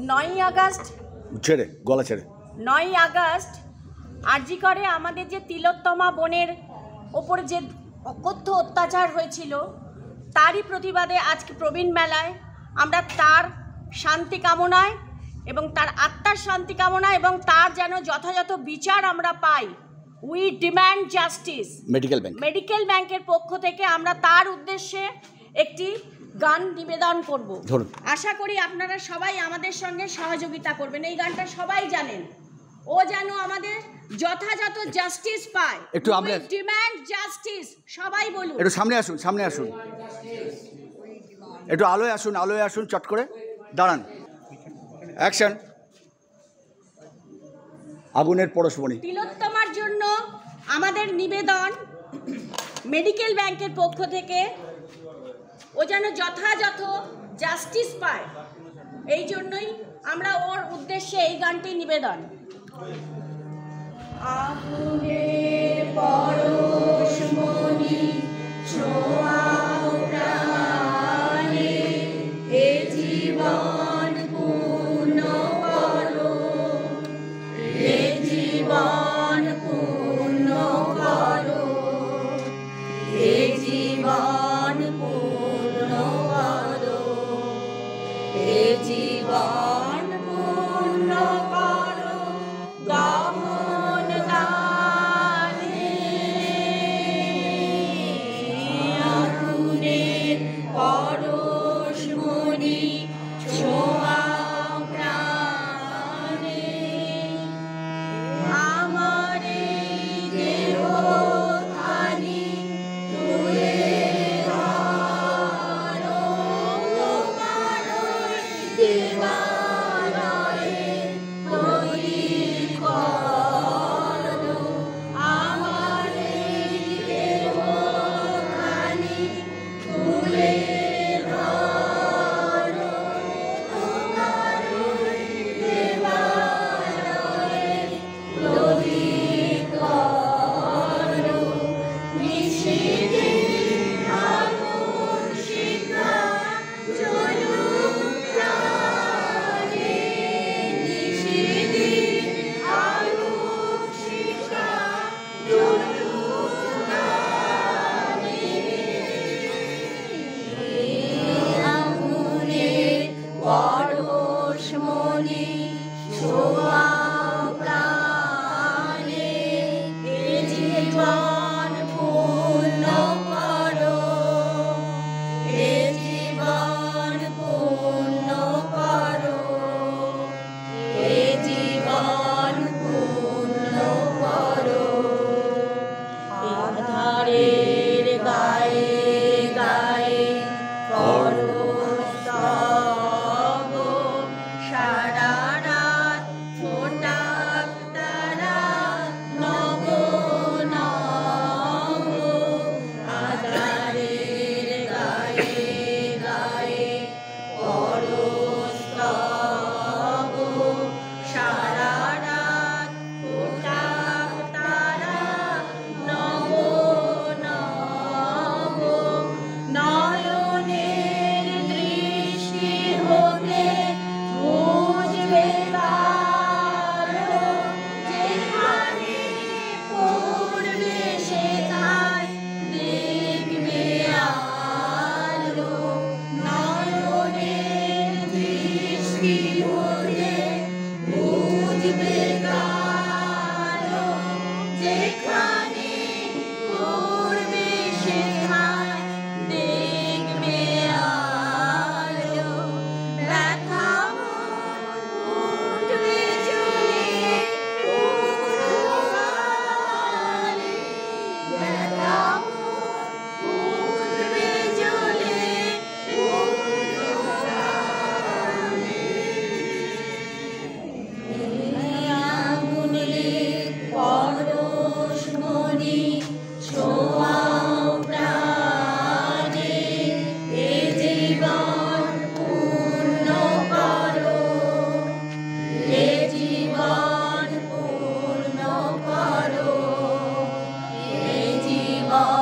9ই August ছেড়ে গলা ছেড়ে 9ই আগস্ট আরজি করে আমাদের যে তিলোত্তমা বোনের ওপরে যে অকথ্য অত্যাচার হয়েছিল তারই প্রতিবাদে আজকে প্রবীণ মেলায় আমরা তার শান্তি কামনায় এবং তার আত্মার শান্তি কামনায় এবং তার যেন যথাযথ বিচার আমরা পাই, উই ডিম্যান্ড জাস্টিস। মেডিকেল ব্যাংকের পক্ষ থেকে আমরা তার উদ্দেশ্যে একটি গান নিবেদন করব। আশা করি আপনারা সবাই আমাদের সঙ্গে সহযোগিতা করবেন। এই গানটা সবাই জানেন। ও যেন আমাদের যথাযথ জাস্টিস পায়। একটু আমরা ডিম্যান্ড জাস্টিস, সবাই বলুন। একটু সামনে আসুন, একটু আলোয় আসুন, চট করে দাঁড়ান। অ্যাকশন। আগুনের পরশমণি। তিলোত্তমার জন্য আমাদের নিবেদন মেডিকেল ব্যাংকের পক্ষ থেকে, ও যেন যথাযথ জাস্টিস পায়, এই জন্যই আমরা ওর উদ্দেশ্যে এই গানটি নিবেদন। আগুনের পরশমণি ছোঁয়াও প্রাণে, এ জীবন পূর্ণ করো, এ জীবন পূর্ণ করো, এ জীবন পূর্ণ করো, এ জীবন পূর্ণ করো, দমন দানে আগুনের পরশমণি ছোঁয়াও প্রাণে, আমার এই দেহখানি তুলে ধরো, তোমার ওই দেবালয়ে তৈরি করো, আমার এই দেহখানি তুলে ধরো, তোমার ওই দেবালয়ে তৈরি করো, নিশিদিন আগুন শিখা জ্বলুক প্রাণে, নিশিদিন আগুন শিখা জ্বলুক প্রাণে, আগুনের পরশমণি ছোঁয়াও প্রাণে, এ জীবন পূর্ণ করো, এ জীবন পূর্ণ করো, এ জীবন পূর্ণ করো, আধারের গায়ে গায়ে করো স্তব, সারা রাত ফোটাক তারা নব নব, আধারের গায়ে গায়ে করো স্তব, সারা রাত ফোটাক তারা নব নব, নয়নের দৃষ্টি হতে বুঝবে কারো, যেখানে পড়বে সেথায় দেখবে আলো, নয়নের দৃষ্টি হতে বুঝবে কারো, যেখানে পড়বে সেথায় দেখবে আলো, ব্যথা মন উঠবে চলে উঠোনে, ব্যথা মন উঠবে চলে উঠোনে, আগুনের পরশমণি ছোঁয়াও প্রাণে, এ জীবন পূর্ণ করো, এ জীবন পূর্ণ করো, এ জীবন